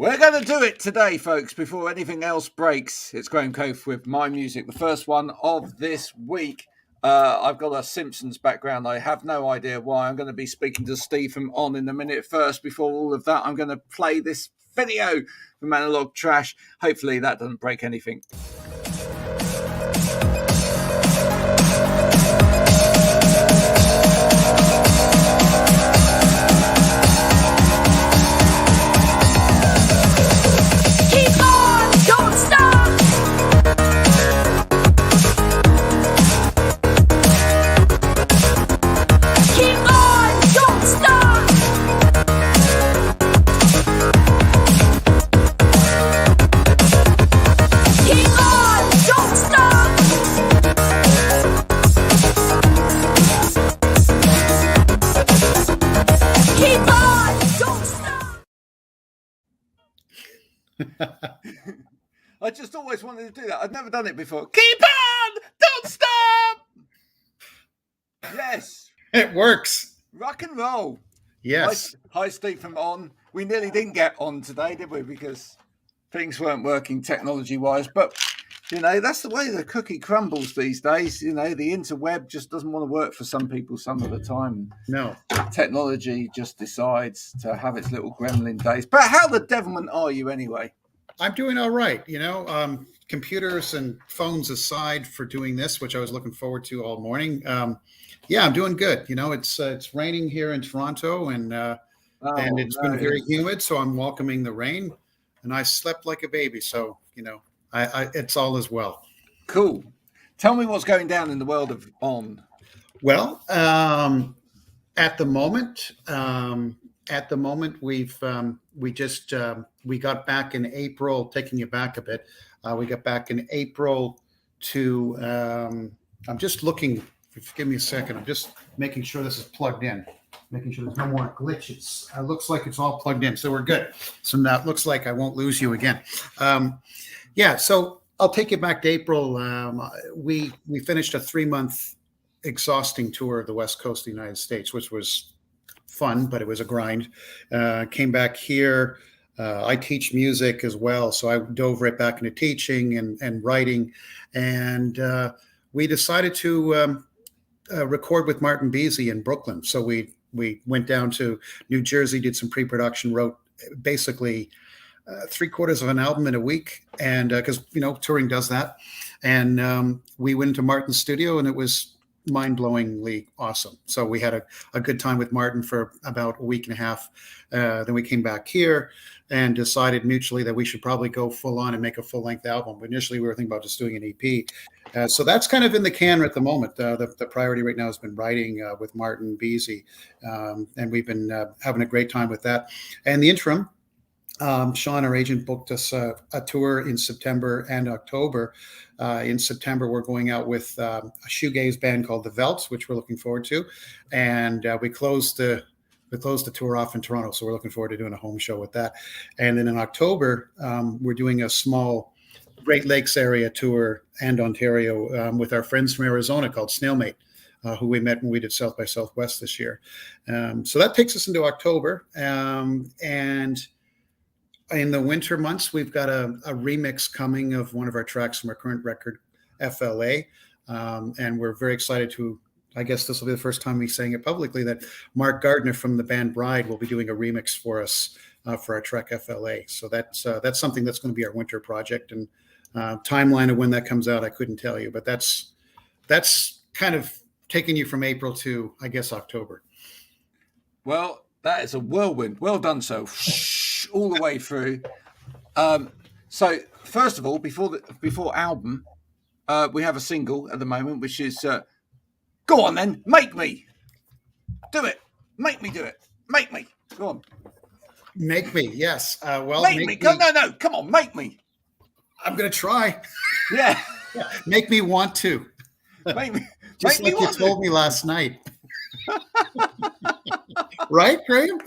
We're going to do it today, folks, before anything else breaks. It's Graham Cofe with My Music, the first one of this week. I've got a Simpsons background. I have no idea why. I'm going to be speaking to Steve from On in a minute. First, before all of that, I'm going to play this video from Analog Trash. Hopefully that doesn't break anything. I just always wanted to do that. I've never done it before. Keep on! Don't stop! Yes. It works. Rock and roll. Yes. Hi, Steve from On. We nearly didn't get on today, did we? Because things weren't working technology-wise. But, you know, that's the way the cookie crumbles these days. You know, the interweb just doesn't want to work for some people some of the time. No. Technology just decides to have its little gremlin days. But how the devilment are you anyway? I'm doing all right. You know, computers and phones aside for doing this, which I was looking forward to all morning. Yeah, I'm doing good. You know, it's raining here in Toronto and it's been very humid. So I'm welcoming the rain and I slept like a baby. So, you know, I it's all as well. Cool. Tell me what's going down in the world of On. Well, at the moment, we got back in April. Taking you back a bit, we got back in April to. I'm just looking. Give me a second. I'm just making sure this is plugged in. Making sure there's no more glitches. It looks like it's all plugged in, so we're good. So now it looks like I won't lose you again. Yeah. So I'll take you back to April. We finished a 3-month exhausting tour of the West Coast of the United States, which was fun, but it was a grind. Came back here. I teach music as well, so I dove right back into teaching and writing. And we decided to record with Martin Beasy in Brooklyn. So we went down to New Jersey, did some pre-production, wrote basically 3/4 of an album in a week. And because, you know, touring does that. And we went into Martin's studio and it was mind-blowingly awesome. So we had a good time with Martin for about a week and a half. Then we came back here and decided mutually that we should probably go full on and make a full-length album. Initially, we were thinking about just doing an EP. So that's kind of in the can at the moment. The priority right now has been writing with Martin Beasy, and we've been having a great time with that. And the interim, Sean, our agent, booked us a tour in September and October. In September, we're going out with a shoegaze band called The Velts, which we're looking forward to. And we closed the tour off in Toronto, so we're looking forward to doing a home show with that. And then in October, we're doing a small Great Lakes area tour and Ontario with our friends from Arizona called Snailmate, who we met when we did South by Southwest this year. So that takes us into October. And in the winter months, we've got a remix coming of one of our tracks from our current record, FLA. And we're very excited to, I guess this will be the first time we sang it publicly, that Mark Gardner from the band Bride will be doing a remix for us for our track FLA. So that's something that's going to be our winter project. And timeline of when that comes out, I couldn't tell you, but that's kind of taking you from April to, I guess, October. Well, that is a whirlwind. Well done, so all the way through. So first of all, before album, we have a single at the moment, which is go on then, make me do it. Make me do it. Make me. Go on. Make me, yes. Well, make me. No, come on, make me. I'm gonna try. Yeah. Make me want to. Make me. Just make like me you told me last night. Right, Graham?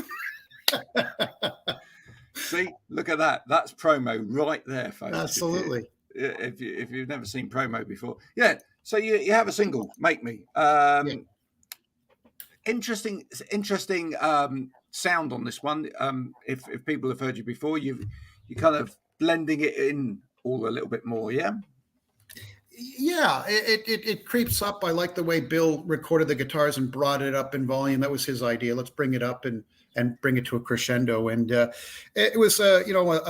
See, look at that. That's promo right there, folks. Absolutely. If you've never seen promo before. Yeah. So you have a single, Make Me. Interesting sound on this one. If people have heard you before, you're kind of blending it in all a little bit more, yeah. Yeah, it creeps up. I like the way Bill recorded the guitars and brought it up in volume. That was his idea. Let's bring it up and bring it to a crescendo. And it was a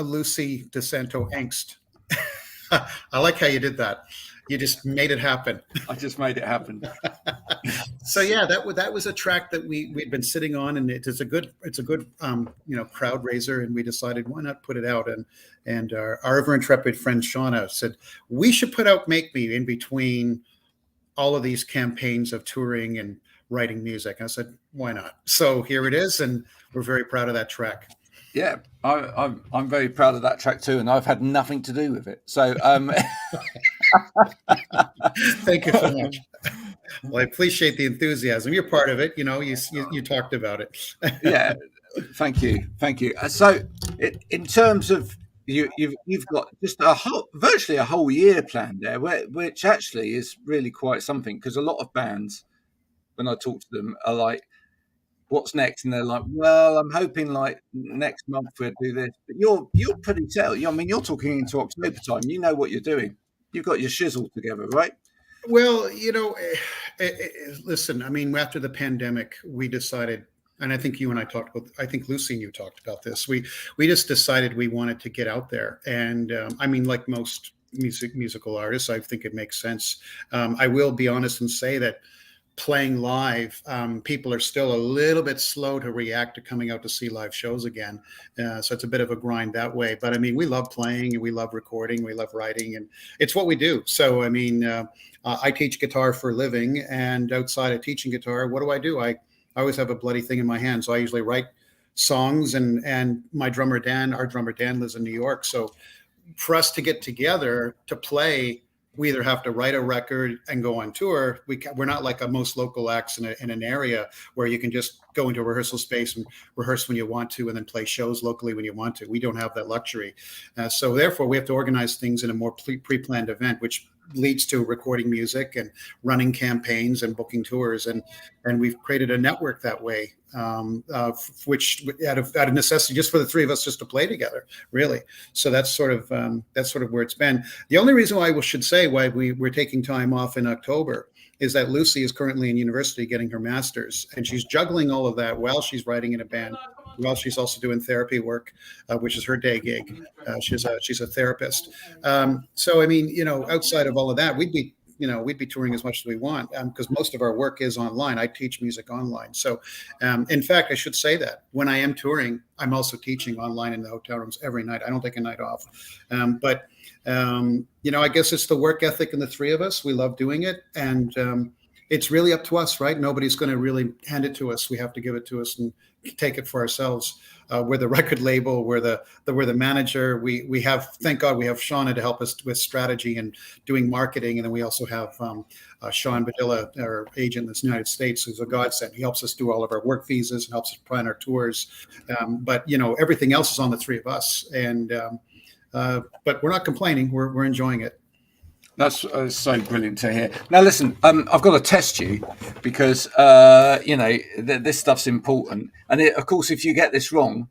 Lucy Di Santo angst. I like how you did that. You just made it happen. I just made it happen. So yeah, that was a track that we'd been sitting on, and it's a good crowd raiser, and we decided why not put it out. And our ever intrepid friend Shauna said we should put out Make Me in between all of these campaigns of touring and writing music. And I said why not? So here it is, and we're very proud of that track. Yeah, I'm very proud of that track too, and I've had nothing to do with it. So thank you so much. Well, I appreciate the enthusiasm. You're part of it. You talked about it. Yeah, thank you. So, in terms of you've got just virtually a whole year planned there, which actually is really quite something, because a lot of bands, when I talk to them, are like, "What's next?" And they're like, "Well, I'm hoping like next month we'll do this." But you're pretty settled. I mean, you're talking into October time. You know what you're doing. You've got your shizzle together, right? Well, listen, I mean, after the pandemic, we decided, and I think you and I talked about, I think Lucy and you talked about this. We just decided we wanted to get out there. And I mean, like most musical artists, I think it makes sense. I will be honest and say that playing live, people are still a little bit slow to react to coming out to see live shows again. So it's a bit of a grind that way. But I mean, we love playing and we love recording, we love writing, and it's what we do. So, I mean, I teach guitar for a living, and outside of teaching guitar, what do? I always have a bloody thing in my hand. So I usually write songs, and my drummer, Dan, our drummer, Dan, lives in New York. So for us to get together to play, we either have to write a record and go on tour. We're not like most local acts in an area where you can just go into a rehearsal space and rehearse when you want to, and then play shows locally when you want to. We don't have that luxury. So therefore, we have to organize things in a more pre-planned event, which leads to recording music and running campaigns and booking tours. And we've created a network that way, which out of necessity, just for the three of us, just to play together, really. So that's sort of where it's been. The only reason why we should say why we're taking time off in October is that Lucy is currently in university getting her master's, and she's juggling all of that while she's writing in a band, while she's also doing therapy work, which is her day gig. She's a therapist. So I mean, outside of all of that, we'd be touring as much as we want, because most of our work is online. I teach music online. So in fact, I should say that when I am touring, I'm also teaching online in the hotel rooms every night. I don't take a night off. But I guess it's the work ethic in the three of us. We love doing it. And it's really up to us, right? Nobody's going to really hand it to us. We have to give it to us and take it for ourselves. We're the record label. We're the manager. We have, thank God, we have Shauna to help us with strategy and doing marketing, and then we also have Sean Badilla, our agent in the United States, who's a godsend. He helps us do all of our work visas and helps us plan our tours. But everything else is on the three of us, and but we're not complaining. We're enjoying it. That's so brilliant to hear. Now, listen, I've got to test you because, this stuff's important. And of course, if you get this wrong,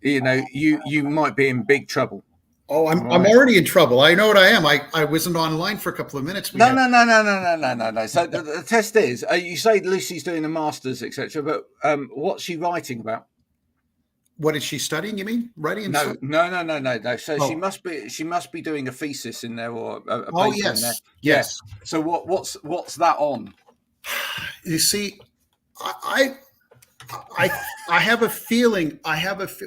you might be in big trouble. Oh, I'm already in trouble. I know what I am. I wasn't online for a couple of minutes. No. So the test is, you say Lucy's doing a master's, etc. But what's she writing about? What is she studying? You mean writing? No. So she must be doing a thesis in there, or a paper in there. Yes. So what's that on? You see, I have a feeling.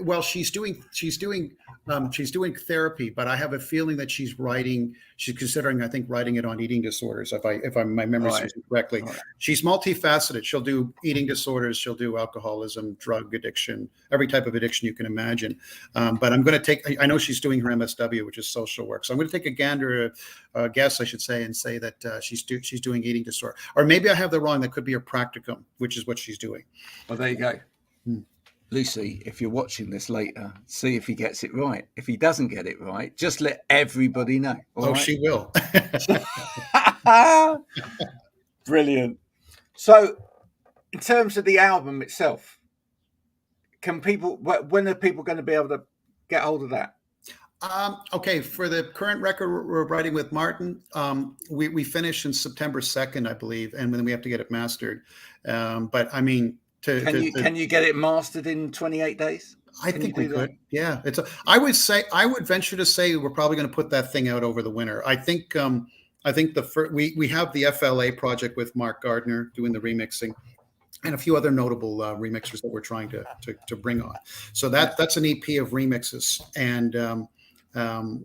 Well, she's doing therapy, but I have a feeling that she's considering, I think, writing it on eating disorders. If my memory serves me correctly, right. She's multifaceted. She'll do eating disorders. She'll do alcoholism, drug addiction, every type of addiction you can imagine. But I'm going to I know she's doing her MSW, which is social work. So I'm going to take a guess, I should say, and say that she's doing eating disorder. Or maybe I have that wrong. That could be her practicum, which is what she's doing. Well, there you go. Lucy, if you're watching this later, see if he gets it right. If he doesn't get it right, just let everybody know. Right? She will. Brilliant. So, in terms of the album itself, can people? When are people going to be able to get hold of that? Okay, for the current record we're writing with Martin, we finish in September 2nd, I believe, and then we have to get it mastered. But I mean, can you get it mastered in 28 days? I think we could. Yeah, I would venture to say we're probably going to put that thing out over the winter. I think we have the FLA project with Mark Gardner doing the remixing, and a few other notable remixers that we're trying to bring on. So that's an EP of remixes, and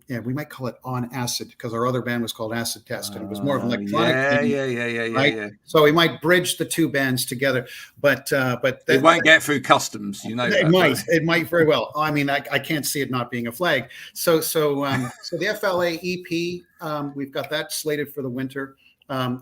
yeah, we might call it On Acid because our other band was called Acid Test, and it was more of an electronic thing. Yeah. So we might bridge the two bands together, but it won't get through customs, you know. It might very well. I mean, I can't see it not being a flag. So the FLA EP, we've got that slated for the winter.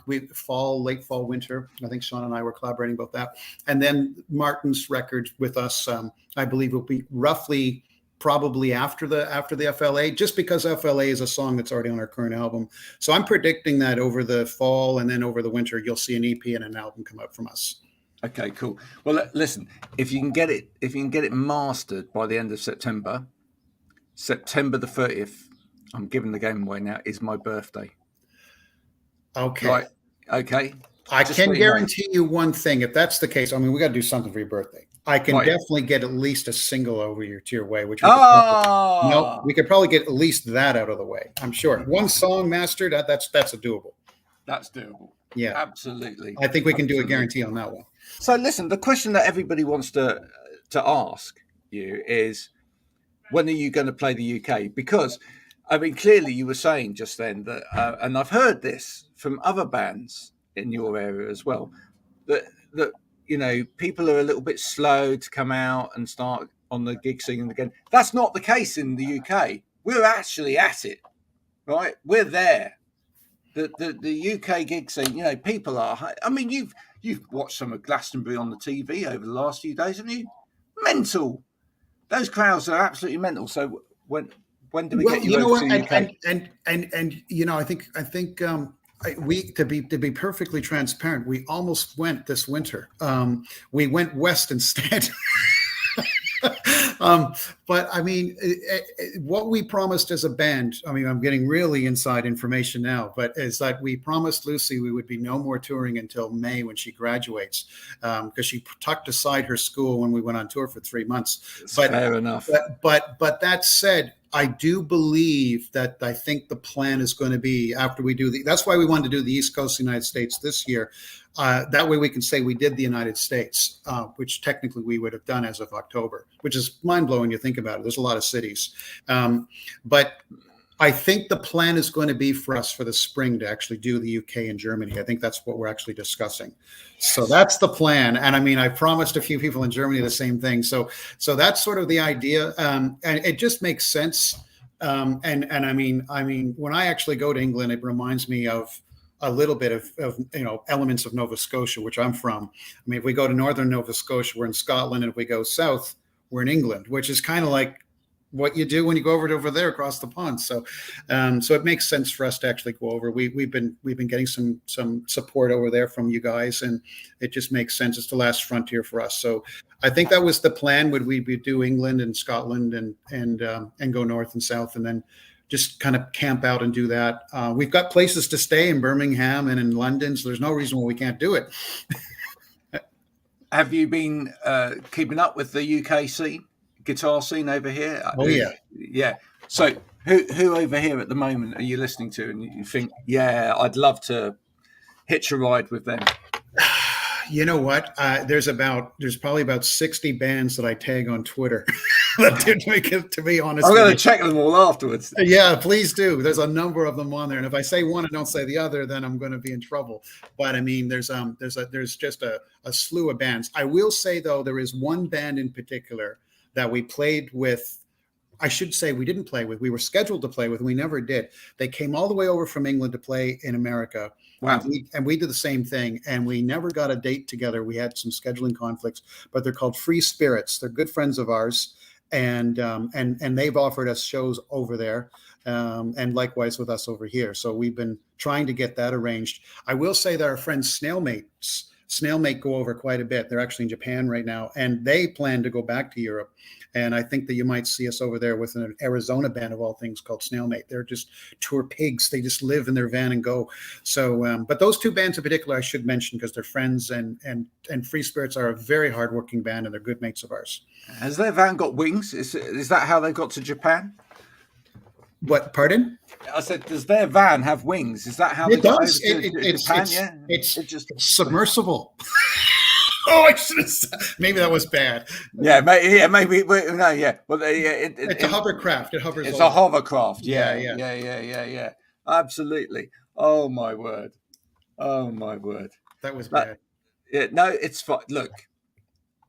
Late fall, winter. I think Sean and I were collaborating about that, and then Martin's record with us, I believe, will be roughly probably after the FLA, just because FLA is a song that's already on our current album. So I'm predicting that over the fall and then over the winter, you'll see an EP and an album come out from us. Okay, cool. Well, listen, if you can get it mastered by the end of September the 30th, I'm giving the game away now, is my birthday. Okay. Right. Okay. I can guarantee you one thing. If that's the case, I mean, we got to do something for your birthday. I can definitely get at least a single over to your way, which we could probably get at least that out of the way. I'm sure. One song mastered, that's a doable. That's doable. Yeah, absolutely. I think we can do a guarantee on that one. So listen, the question that everybody wants to ask you is, when are you going to play the UK? Because I mean, clearly you were saying just then that, and I've heard this from other bands in your area as well, that you know, people are a little bit slow to come out and start on the gig scene again. That's not the case in the UK. We're actually at it, right? We're there. The UK gig scene, you know, people are. I mean, you've watched some of Glastonbury on the TV over the last few days, haven't you? Mental. Those crowds are absolutely mental. So when do we get you over to the UK? And you know, I think. To be perfectly transparent, we almost went this winter. We went west instead. But I mean, what we promised as a band, I mean, I'm getting really inside information now, but is that we promised Lucy we would be no more touring until May when she graduates, because she tucked aside her school when we went on tour for 3 months. Fair enough. But that said, I do believe that I think the plan is going to be after we do that's why we wanted to do the East Coast of the United States this year. That way we can say we did the United States, which technically we would have done as of October, which is mind blowing. You think about it. There's a lot of cities. But I think the plan is going to be for us for the spring to actually do the UK and Germany. I think that's what we're actually discussing. So that's the plan. And I mean, I promised a few people in Germany the same thing. So that's sort of the idea. And it just makes sense. And I mean, when I actually go to England, it reminds me of a little bit of you know, elements of Nova Scotia, which I'm from. I mean, if we go to northern Nova Scotia, we're in Scotland, and if we go south, we're in England, which is kind of like what you do when you go over there across the pond. So it makes sense for us to actually go over. We've been getting some support over there from you guys, and it just makes sense. It's the last frontier for us. So I think that was the plan. Would we do England and Scotland and go north and south, and then just kind of camp out and do that. We've got places to stay in Birmingham and in London, so there's no reason why we can't do it. Have you been keeping up with the UK scene, guitar scene over here? Oh yeah, yeah. So who over here at the moment are you listening to, and you think, yeah, I'd love to hitch a ride with them? You know what? There's probably about 60 bands that I tag on Twitter. To be honest, I'm going to check them all afterwards. Yeah, please do. There's a number of them on there, and if I say one and don't say the other, then I'm going to be in trouble. But I mean, there's just a slew of bands. I will say though, there is one band in particular that we played with. I should say we didn't play with. We were scheduled to play with, and we never did. They came all the way over from England to play in America. Wow. And we did the same thing, and we never got a date together. We had some scheduling conflicts, but they're called Free Spirits. They're good friends of ours, and they've offered us shows over there, and likewise with us over here. So we've been trying to get that arranged. I will say that our friend Snailmates Snailmate go over quite a bit. They're actually in Japan right now, and they plan to go back to Europe. And I think that you might see us over there with an Arizona band of all things called Snailmate. They're just tour pigs. They just live in their van and go. So, but those two bands in particular, I should mention because they're friends, and Free Spirits are a very hardworking band, and they're good mates of ours. Has their van got wings? Is that how they got to Japan? What? Pardon? I said, does their van have wings? Is that how it does? Japan? It's just submersible. Oh, I should have said. Maybe that was bad. Maybe. No, yeah. Well, it's a hovercraft. It hovers. It's a hovercraft. Yeah. Absolutely. Oh my word. That was bad. Yeah. No, it's fine. Look,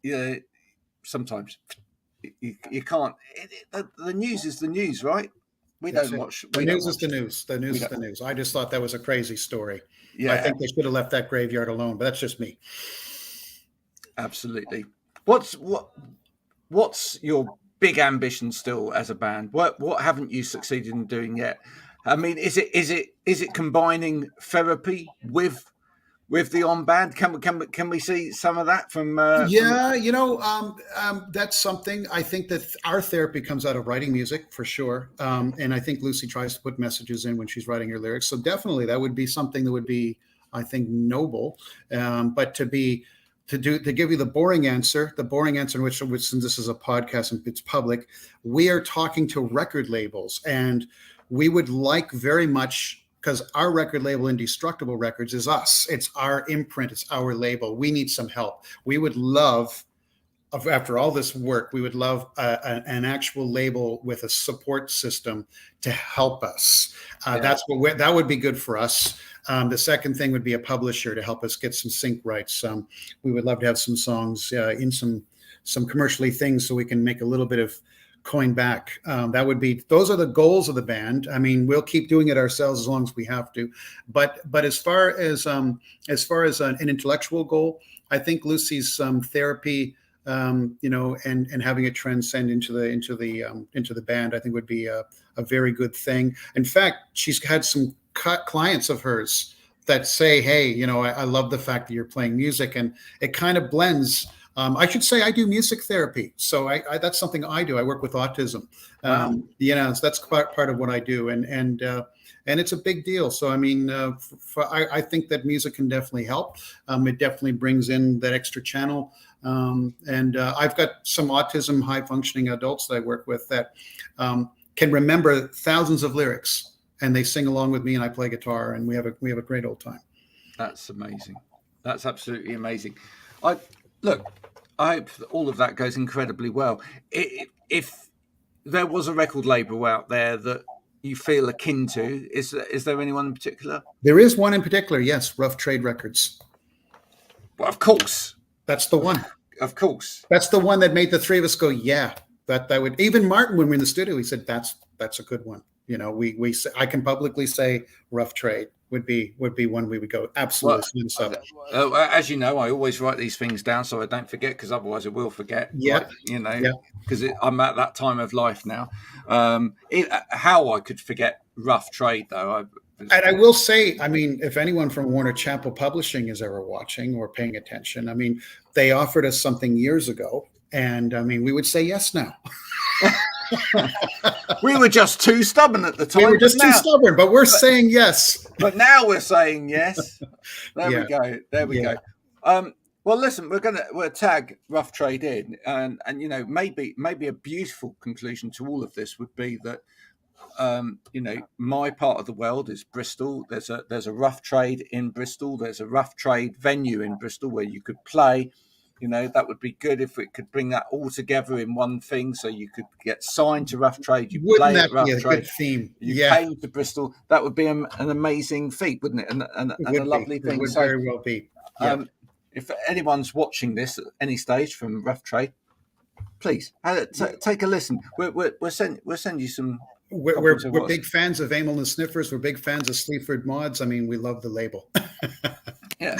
yeah. Sometimes you can't. The news is the news, right? Don't watch. The news is the news. The news is the news. I just thought that was a crazy story. Yeah. I think they should have left that graveyard alone, but that's just me. Absolutely. What's your big ambition still as a band? What haven't you succeeded in doing yet? I mean, is it combining therapy with the on band? Can we see some of that from? That's something. I think that our therapy comes out of writing music for sure, and I think Lucy tries to put messages in when she's writing her lyrics. So definitely, that would be something that would be, I think, noble. But to give you the boring answer in which since this is a podcast and it's public, we are talking to record labels, and we would like very much, because our record label, Indiestructable Records, is us. It's our imprint. It's our label. We need some help. We would love, after all this work, we would love an actual label with a support system to help us. That would be good for us. The second thing would be a publisher to help us get some sync rights. We would love to have some songs in some commercially things so we can make a little bit of coin back. Those are the goals of the band. I mean, we'll keep doing it ourselves as long as we have to. But as far as an intellectual goal, I think Lucy's therapy, and having it transcend into the band, I think would be a very good thing. In fact, she's had some clients of hers that say, hey, I love the fact that you're playing music, and it kind of blends. I should say I do music therapy. So that's something I do. I work with autism. Wow. So that's part of what I do. And it's a big deal. So, I mean, I think that music can definitely help. It definitely brings in that extra channel. I've got some autism, high functioning adults that I work with that can remember thousands of lyrics, and they sing along with me, and I play guitar, and we have a great old time. That's amazing. That's absolutely amazing. I hope all of that goes incredibly well. If there was a record label out there that you feel akin to, is there anyone in particular? There is one in particular, yes, Rough Trade Records. Well, of course. That's the one. Of course. That's the one that made the three of us go, yeah, that would. Even Martin, when we were in the studio, he said, that's a good one. I can publicly say Rough Trade would be one we would go absolutely. Well, as you know, I always write these things down so I don't forget, because otherwise I will forget. Yeah, because I'm at that time of life now. How I could forget Rough Trade, though. And I will say, I mean, if anyone from Warner Chappell Publishing is ever watching or paying attention, I mean, they offered us something years ago, and I mean, we would say yes now. We were just too stubborn at the time. We were just too stubborn, but we're saying yes. But now we're saying yes. There we go. Well, listen, we'll tag Rough Trade in, and maybe a beautiful conclusion to all of this would be that my part of the world is Bristol. There's a Rough Trade in Bristol. There's a Rough Trade venue in Bristol where you could play. That would be good if we could bring that all together in one thing, so you could get signed to Rough Trade. You play at Rough Trade. Good theme. You came to Bristol. That would be an amazing feat, wouldn't it? And a lovely thing. It would very well be. Yeah. If anyone's watching this at any stage from Rough Trade, please take a listen. We'll send you some. We're big fans of Amyl and Sniffers. We're big fans of Sleaford Mods. I mean, we love the label. Yeah.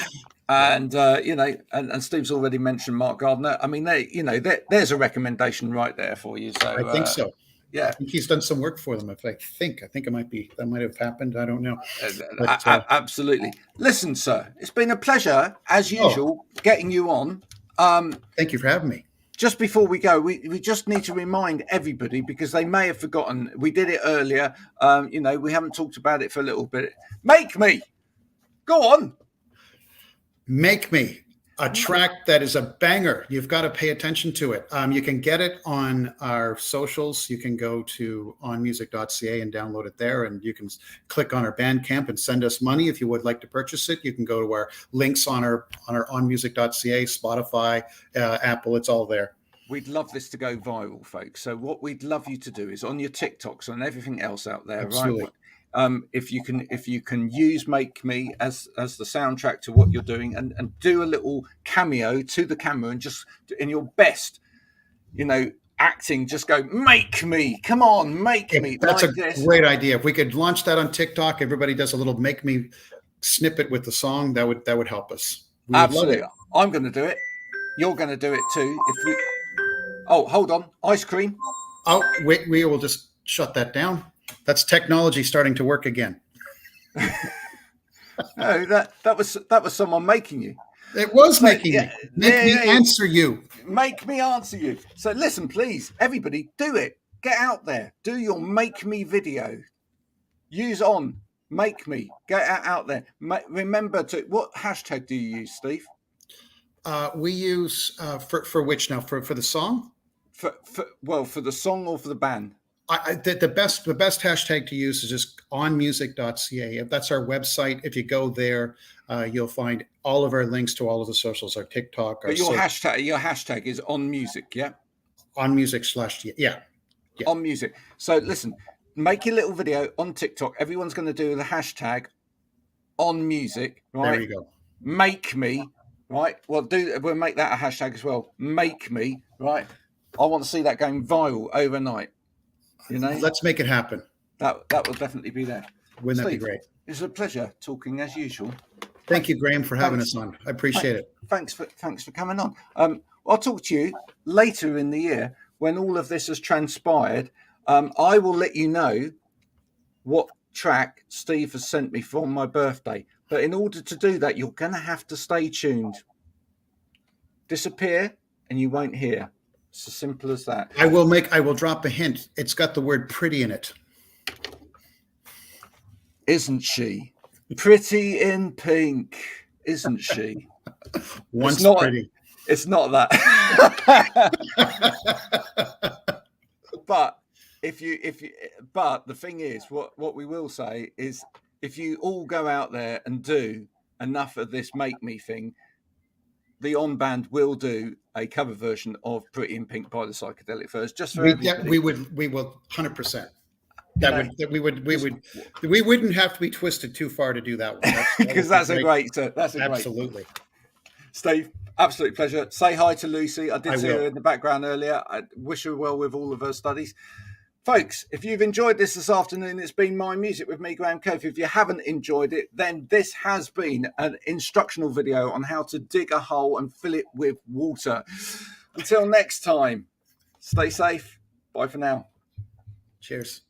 And and Steve's already mentioned Mark Gardner. I mean, there's a recommendation right there for you. So I think so. Yeah, I think he's done some work for them. I think it might have happened. I don't know. But, absolutely. Listen, sir, it's been a pleasure as usual getting you on. Thank you for having me. Just before we go, we just need to remind everybody, because they may have forgotten. We did it earlier. We haven't talked about it for a little bit. Make Me. Go on. Make Me. A track that is a banger. You've got to pay attention to it. You can get it on our socials. You can go to onmusic.ca and download it there, and you can click on our Bandcamp and send us money if you would like to purchase it. You can go to our links on our onmusic.ca, Spotify, Apple. It's all there. We'd love this to go viral, folks. So what we'd love you to do is on your TikToks and everything else out there, Absolutely. Right? If you can use Make Me as the soundtrack to what you're doing, and do a little cameo to the camera, and just in your best, acting, just go, make me, come on, make me. That's like a great idea. If we could launch that on TikTok, everybody does a little Make Me snippet with the song. That would help us. Absolutely. I'm going to do it. You're going to do it too. Oh, hold on, ice cream. Oh, wait, we will just shut that down. That's technology starting to work again. No, that was someone making you. It was making me. Make me answer you. Make me answer you. So listen, please, everybody, do it. Get out there. Do your Make Me video. Use on Make Me. Get out there. Remember to, what hashtag do you use, Steve? We use for which now? For the song? For the song or for the band? The best hashtag to use is just onmusic.ca. That's our website. If you go there, you'll find all of our links to all of the socials, our TikTok. But your hashtag is on music, yeah? On music / yeah. On music. So listen, make your little video on TikTok. Everyone's going to do the hashtag on music, right? There you go. Make me, right? We'll make that a hashtag as well. Make me, right? I want to see that going viral overnight. Let's make it happen. That will definitely be there. Wouldn't that be great? It's a pleasure talking as usual. Thank you, Graham, for having us on. I appreciate it. Thanks for coming on. I'll talk to you later in the year when all of this has transpired. I will let you know what track Steve has sent me for my birthday. But in order to do that, you're going to have to stay tuned. Disappear and you won't hear. It's as simple as that. I will drop a hint. It's got the word pretty in it. Isn't she? Pretty in pink, isn't she? Once pretty. It's not that. But but the thing is, what we will say is, if you all go out there and do enough of this Make Me thing, the On Band will do a cover version of Pretty in Pink by the Psychedelic Furs, just for everybody. We will 100%. We wouldn't have to be twisted too far to do that one. Because that's a great. Absolutely. Steve, absolute pleasure. Say hi to Lucy. I did see her in the background earlier. I wish her well with all of her studies. Folks, if you've enjoyed this afternoon, it's been My Music with me, Graham Cofe. If you haven't enjoyed it, then this has been an instructional video on how to dig a hole and fill it with water. Until next time, stay safe. Bye for now. Cheers.